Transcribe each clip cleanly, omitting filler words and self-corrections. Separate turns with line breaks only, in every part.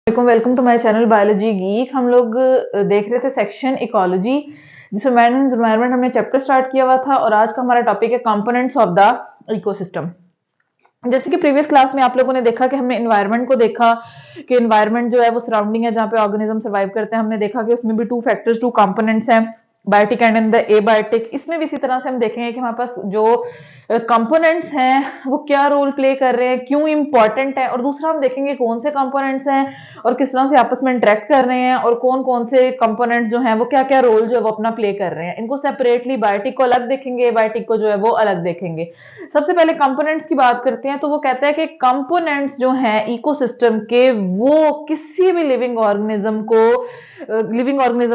Welcome to my channel biology geek. हम लोग देख रहे थे सेक्शन इकोलॉजी, जिसमें एनवायरनमेंट हमने चैप्टर स्टार्ट किया हुआ था और आज का हमारा टॉपिक है कंपोनेंट्स ऑफ द इकोसिस्टम। जैसे कि प्रीवियस क्लास में आप लोगों ने देखा कि हमने एनवायरनमेंट को देखा कि एनवायरनमेंट जो है वो सराउंडिंग है जहाँ पे ऑर्गेनिज्म सर्वाइव करते हैं। हमने देखा कि उसमें भी टू कंपोनेंट्स हैं, बायोटिक एंड द एबायोटिक। इसमें भी इसी तरह से हम देखेंगे कि हमारे पास जो कंपोनेंट्स हैं वो क्या रोल प्ले कर रहे हैं, क्यों इंपॉर्टेंट है, और दूसरा हम देखेंगे कौन से कंपोनेंट्स हैं और किस तरह से आपस में इंटरेक्ट कर रहे हैं और कौन कौन से कंपोनेंट्स जो हैं वो क्या क्या रोल जो है वो अपना प्ले कर रहे हैं। इनको सेपरेटली बायोटिक को अलग देखेंगे, बायोटिक को जो है वो अलग देखेंगे। सबसे पहले कंपोनेंट्स की बात करते हैं तो वो कहता है कि कंपोनेंट्स जो हैं इकोसिस्टम के वो किसी भी लिविंग ऑर्गेनिज्म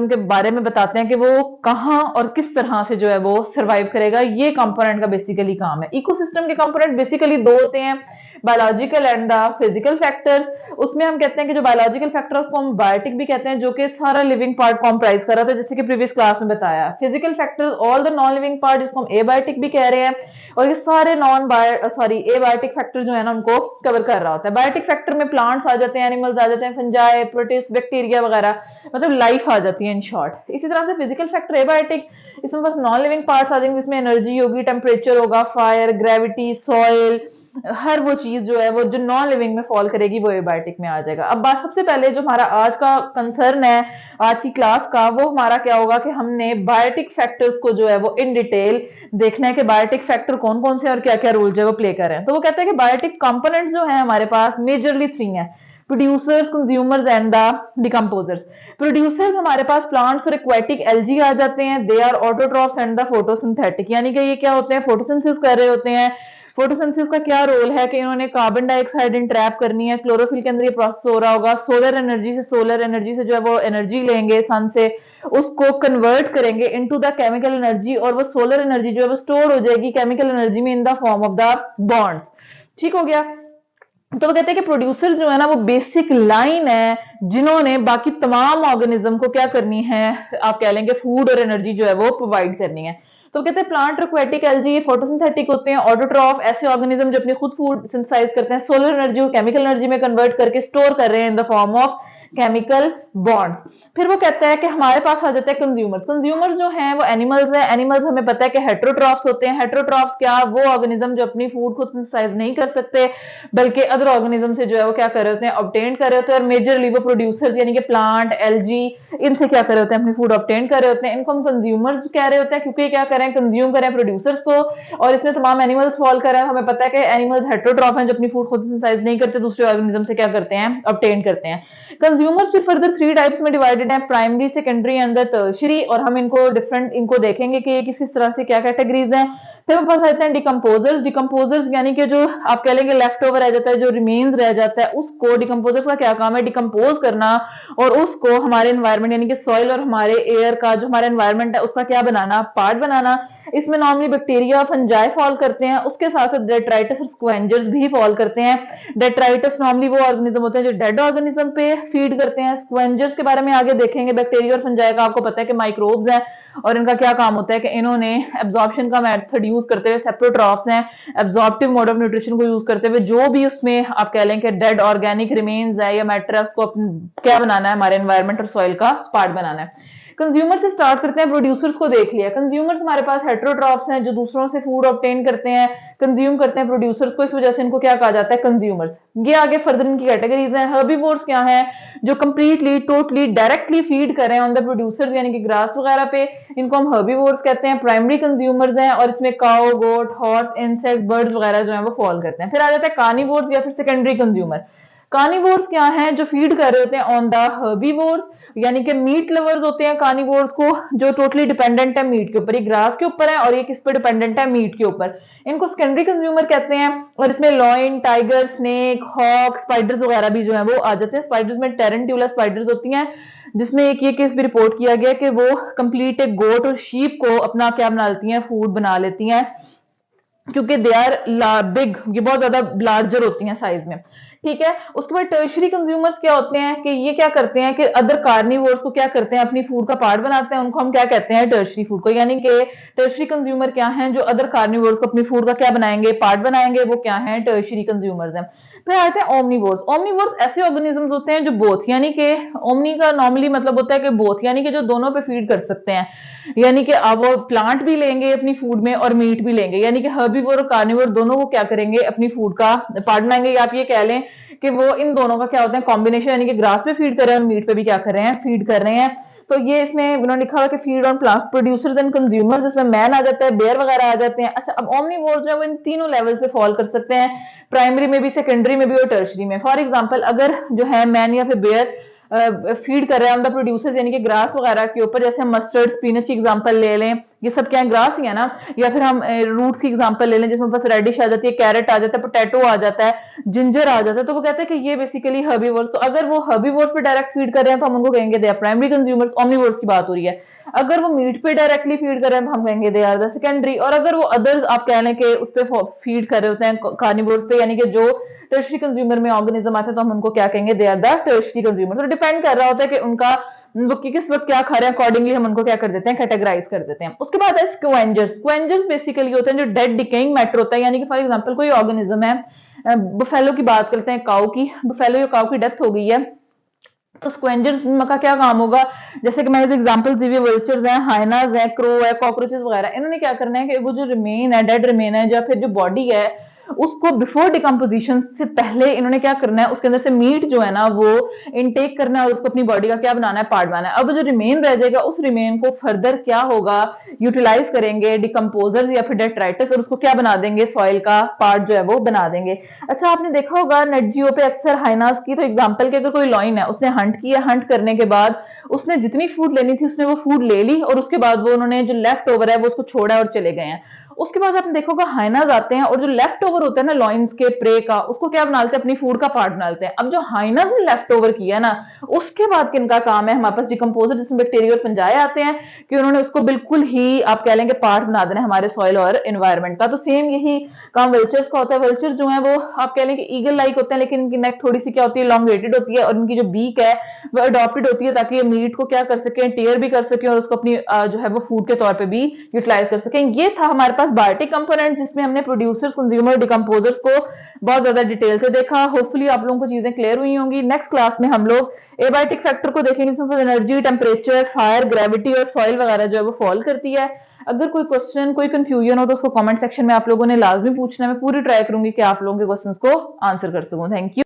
के बारे में बताते हैं कि वो कहाँ और किस तरह से जो है वो सरवाइव करेगा। ये कंपोनेंट का बेसिकली काम है। इकोसिस्टम के कंपोनेंट बेसिकली दो होते हैं, biological and the physical factors. उसमें हम कहते हैं कि जो बायोलॉजिकल फैक्टर है उसको हम बायोटिक भी कहते हैं, जो कि सारा लिविंग पार्ट कॉम्प्राइज कर रहा था, जैसे कि प्रीवियस क्लास में बताया। Physical factors all the non living part, जिसको हम एबायोटिक भी कह रहे हैं, और ये सारे एबायोटिक फैक्टर जो है ना उनको कवर कर रहा होता है। बायोटिक फैक्टर में प्लांट्स आ जाते हैं, एनिमल्स आ जाते हैं, फंजाई, प्रोटिस्ट, बैक्टीरिया वगैरह, मतलब लाइफ आ जाती है इन शॉर्ट। इसी तरह से फिजिकल फैक्टर एबायोटिक, इसमें बस नॉन लिविंग पार्ट्स आ जाएंगे, जिसमें एनर्जी होगी, टेम्परेचर होगा, फायर, ग्रेविटी, सॉइल, हर वो चीज जो है वो जो नॉन लिविंग में फॉल करेगी वो एबायोटिक में आ जाएगा। अब बात सबसे पहले जो हमारा आज का कंसर्न है आज की क्लास का, वो हमारा क्या होगा कि हमने बायोटिक फैक्टर्स को जो है वो इन डिटेल देखना है कि बायोटिक फैक्टर कौन कौन से और क्या क्या रोल जो है वो प्ले कर रहे हैं। तो वो कहते हैं कि बायोटिक कंपोनेंट्स जो है हमारे पास मेजरली थ्री हैं, producers, consumers and the decomposers. Producers हमारे पास प्लांट्स और एक्वेटिक एल्गी आ जाते हैं। They are autotrophs and the photosynthetic, यानी कि ये क्या होते हैं, फोटोसिंथेसिस कर रहे होते हैं। फोटोसिंथेसिस का क्या रोल है कि इन्होंने कार्बन डाइऑक्साइड इंट्रैप करनी है, क्लोरोफिल के अंदर ये प्रोसेस हो रहा होगा, सोलर एनर्जी से जो है वो एनर्जी लेंगे सन से, उसको कन्वर्ट करेंगे इनटू द केमिकल एनर्जी, और वो सोलर एनर्जी जो है वो स्टोर हो जाएगी केमिकल एनर्जी में in the form of the bonds. ठीक हो गया। तो वो कहते हैं कि प्रोड्यूसर जो है ना वो बेसिक लाइन है जिन्होंने बाकी तमाम ऑर्गेनिज्म को क्या करनी है, आप कह लेंगे फूड और एनर्जी जो है वो प्रोवाइड करनी है। तो कहते हैं प्लांट और एक्वेटिक एल्गी फोटोसिंथेटिक होते हैं, ऑटोट्रॉफ ऐसे ऑर्गेनिज्म जो अपनी खुद फूड सिंथेसाइज करते हैं, सोलर एनर्जी को केमिकल एनर्जी में कन्वर्ट करके स्टोर कर रहे हैं in the form of chemical bonds. फिर वो कहता है कि हमारे पास आ जाते हैं कंज्यूमर्स। कंज्यूमर्स जो हैं वो एनिमल्स हैं। एनिमल्स हमें पता है कि हेट्रोट्रॉफ्स होते हैं। हेट्रोट्रॉफ्स क्या, वो ऑर्गेनिज्म जो अपनी फूड खुद सिंथेसाइज नहीं कर सकते बल्कि अदर ऑर्गेनिज्म से जो है वो क्या कर रहे होते हैं, ऑब्टेन कर रहे होते हैं। और मेजरली वो प्रोड्यूसर्स यानी कि प्लांट, एल्गी, इनसे क्या कर रहे होते हैं, अपनी फूड ऑब्टेन कर रहे होते हैं। इनको हम कंज्यूमर्स कह रहे होते हैं क्योंकि क्या करें, कंज्यूम करें प्रोड्यूसर्स को, और इसमें तमाम एनिमल्स फॉल कर रहे हैं। हमें पता है कि एनिमल्स हेट्रोट्रॉफ हैं जो अपनी फूड खुद सिंथेसाइज नहीं करते, दूसरे ऑर्गेनिज्म से क्या करते हैं, ऑब्टेन करते हैं। कंज्यूमर्स फिर फर्दर थ्री टाइप्स में डिवाइडेड है, primary, secondary and the tertiary, और हम इनको देखेंगे कि ये किस तरह से क्या कैटेगरीज हैं। फिर हम पास आते हैं डिकम्पोजर्स। डिकम्पोजर्स यानी कि जो आप कह लेंगे लेफ्ट ओवर रह जाता है, जो रिमेन्स रह जाता है, उसको डिकम्पोजर्स का क्या काम है, डिकम्पोज करना, और उसको हमारे एनवायरनमेंट यानी कि सॉइल और हमारे एयर का जो हमारा एनवायरनमेंट है उसका क्या बनाना, पार्ट बनाना। इसमें नॉर्मली बैक्टीरिया, फंजाई फॉल करते हैं, उसके साथ साथ डेट्राइटस और स्क्वेंजर्स भी फॉल करते हैं। डेट्राइटस नॉर्मली वो ऑर्गेनिज्म होते हैं जो डेड ऑर्गेनिज्म पे फीड करते हैं। स्क्वेंजर्स के बारे में आगे देखेंगे। बैक्टीरिया और फंजाई का आपको पता है कि माइक्रोब्स हैं और इनका क्या काम होता है कि इन्होंने एब्जॉर्प्शन का मेथड यूज करते हुए, सेप्रोट्रॉफ्स हैं, एब्जॉर्प्टिव मोड ऑफ न्यूट्रिशन को यूज करते हुए जो भी उसमें आप कह लें कि डेड ऑर्गेनिक रिमेन्स है या मैटर है उसको क्या बनाना है, हमारे एनवायरनमेंट और सॉइल का पार्ट बनाना है। कंज्यूमर से स्टार्ट करते हैं। प्रोड्यूसर्स को देख लिया। कंज्यूमर्स हमारे पास हेट्रोट्रॉफ्स हैं जो दूसरों से फूड ऑब्टेन करते हैं, कंज्यूम करते हैं प्रोड्यूसर्स को, इस वजह से इनको क्या कहा जाता है, कंज्यूमर्स। ये आगे फर्दर इनकी कैटेगरीज हैं। हर्बीवोर्स क्या है, जो कंप्लीटली टोटली डायरेक्टली फीड कर रहे हैं ऑन द प्रोड्यूसर्स यानी कि ग्रास वगैरह पे, इनको हम हर्बीवोर्स कहते हैं। प्राइमरी कंज्यूमर्स हैं और इसमें काउ, गोट, हॉर्स, इंसेक्ट, बर्ड्स वगैरह जो है वो फॉल करते हैं। फिर आ जाता है कार्निवोर्स या फिर सेकेंडरी कंज्यूमर। कार्निवोर्स क्या हैं, जो फीड कर रहे होते हैं ऑन द हर्बीवोर्स, यानी कि मीट लवर्स होते हैं कार्निवोर्स को, जो टोटली डिपेंडेंट है मीट के ऊपर। ये ग्रास के ऊपर है और ये किस पे डिपेंडेंट है, मीट के ऊपर। इनको सेकेंडरी कंज्यूमर कहते हैं। और इसमें lion, tiger, snake, hawk, spiders वगैरह भी जो है वो आ जाते हैं। स्पाइडर्स में टेरेंट्यूला स्पाइडर्स होती हैं, जिसमें एक ये केस भी रिपोर्ट किया गया कि वो कंप्लीट एक गोट और शीप को अपना क्या बना लेती हैं, फूड बना लेती हैं, क्योंकि दे आर बिग, ये बहुत ज्यादा लार्जर होती हैं साइज में। ठीक है। उसके बाद टर्शियरी कंज्यूमर्स क्या होते हैं कि ये क्या करते हैं कि अदर कार्निवोर्स को क्या करते हैं, अपनी फूड का पार्ट बनाते हैं, उनको हम क्या कहते हैं, टर्शियरी फूड को। यानी कि टर्शियरी कंज्यूमर क्या हैं, जो अदर कार्निवोर्स को अपनी फूड का क्या बनाएंगे, पार्ट बनाएंगे, वो क्या है, टर्शियरी कंज्यूमर्स हैं। फिर आते हैं ओमनीवोर्स। ओमनीवोर्स ऐसे ऑर्गेनिजम्स होते हैं जो बोथ, यानी कि ओमनी का नॉर्मली मतलब होता है कि बोथ, यानी कि जो दोनों पे फीड कर सकते हैं, यानी कि अब वो प्लांट भी लेंगे अपनी फूड में और मीट भी लेंगे, यानी कि हर्बीवोर और कार्निवोर दोनों वो क्या करेंगे अपनी फूड का पार्ट बनाएंगे। या आप ये कह लें कि वो इन दोनों का क्या होता है कॉम्बिनेशन, यानी कि ग्रास पे फीड कर रहे हैं और मीट पे भी क्या कर रहे हैं फीड कर रहे हैं। तो ये इसमें उन्होंने लिखा हुआ कि feed on plant producers and consumers, इसमें मैन आ जाता है, बेयर वगैरह आ जाते हैं। अच्छा, अब ओमनीवोर्स जो है वो इन तीनों लेवल्स पे फॉल कर सकते हैं, प्राइमरी में भी, सेकेंडरी में भी और टर्शरी में। फॉर एग्जांपल अगर जो है मैन या फिर बेयर फीड कर रहे हैं ऑन द प्रोड्यूसर्स, यानी कि ग्रास वगैरह के ऊपर, जैसे हम मस्टर्ड स्पिनच की एग्जांपल ले लें, ये सब क्या है ग्रास ही है ना। या फिर हम रूट्स की एग्जांपल ले लें जिसमें बस रेडिश आ जाती है, कैरेट आ जाता है, पोटैटो आ जाता है, जिंजर आ जाता है, तो वो कहते हैं कि ये बेसिकली हर्बीवोर्स। तो अगर वो हर्बीवोर्स पे डायरेक्ट फीड कर रहे हैं तो हम उनको कहेंगे they are primary consumers, omnivores की बात हो रही है। अगर वो मीट पे डायरेक्टली फीड कर रहे हैं तो हम कहेंगे दे आर द सेकेंडरी। और अगर वो अदर्स आप कह लें कि उस पे फीड कर रहे होते हैं कार्निवोर्स पे, यानी कि जो टर्शरी कंज्यूमर में ऑर्गेनिज्म आते हैं, तो हम उनको क्या कहेंगे they are the tertiary consumer. तो डिपेंड कर रहा होता है कि उनका वो किस वक्त क्या खा रहे हैं, अकॉर्डिंगली हम उनको क्या कर देते हैं कैटेगराइज कर देते हैं। उसके बाद है स्क्वेंजर्स। स्क्वेंजर्स बेसिकली होते हैं जो डेड डिकेइंग मैटर होता है, यानी कि फॉर एग्जांपल कोई ऑर्गेनिज्म है, बफेलो की बात करते हैं, काऊ की, बफेलो या काऊ की डेथ हो गई है, तो स्क्वेंजर्स का क्या काम होगा, जैसे कि मैंने एग्जांपल्स दी हुई, वल्चर्स हैं, हाइनास है, क्रो है, कॉकरोचेस वगैरह, इन्होंने क्या करना है कि वो जो रिमेन है, डेड रिमेन है, या फिर जो बॉडी है उसको बिफोर डिकम्पोजिशन से पहले इन्होंने क्या करना है, उसके अंदर से मीट जो है ना वो इनटेक करना है और उसको अपनी बॉडी का क्या बनाना है पार्ट बनाना है। अब जो रिमेन रह जाएगा उस रिमेन को फर्दर क्या होगा यूटिलाइज करेंगे डिकम्पोजर्स या फिर डेट्राइटस, और उसको क्या बना देंगे सॉइल का पार्ट जो है वो बना देंगे। अच्छा, आपने देखा होगा नेटजियो पे अक्सर हाइनास की तो एग्जांपल के, अगर कोई लॉइन है उसने हंट किया, हंट करने के बाद उसने जितनी फूड लेनी थी उसने वो फूड ले ली और उसके बाद वो उन्होंने जो लेफ्ट ओवर है वो उसको छोड़ा और चले गए हैं। उसके बाद आपने देखोगा हाइनास आते हैं और जो लेफ्ट ओवर होता है ना लॉइंस के प्रे का, उसको क्या बनाते हैं अपनी फूड का पार्ट बनाते हैं। अब जो हाइनास ने लेफ्ट ओवर किया ना, उसके बाद किनका काम है, हमारे पास डिकम्पोजर जिसमें बैक्टीरिया और फंजाई आते हैं, कि उन्होंने उसको बिल्कुल ही आप कह लेंगे पार्ट बना देना हमारे सॉइल और एनवायरमेंट का। तो सेम यही काम वल्चर्स का होता है। वल्चर जो है वो आप कह लेंगे ईगल लाइक होते हैं, लेकिन इनकी नेक थोड़ी सी क्या होती है लॉन्गेटेड होती है, और इनकी जो बीक है वो अडॉप्टेड होती है ताकि ये मीट को क्या कर सके टेयर भी कर सके और उसको अपनी जो है वो फूड के तौर पे भी यूटिलाइज कर सकें। ये था हमारे पास बायोटिक कंपोनेंट जिसमें हमने प्रोड्यूसर्स, कंज्यूमर, डिकम्पोजर्स को बहुत ज्यादा डिटेल से देखा। होपफुली आप लोगों को चीजें क्लियर हुई होंगी। नेक्स्ट क्लास में हम लोग एबायोटिक फैक्टर को देखेंगे जिसमें एनर्जी, टेम्परेचर, फायर, ग्रेविटी और सॉइल वगैरह जो है वो फॉल करती है। अगर कोई क्वेश्चन, कोई कंफ्यूजन हो तो उसको कमेंट सेक्शन में आप लोगों ने लाजमी पूछना है, मैं पूरी ट्राई करूंगी कि आप लोगों के क्वेश्चंस को आंसर कर सकूं। Thank you.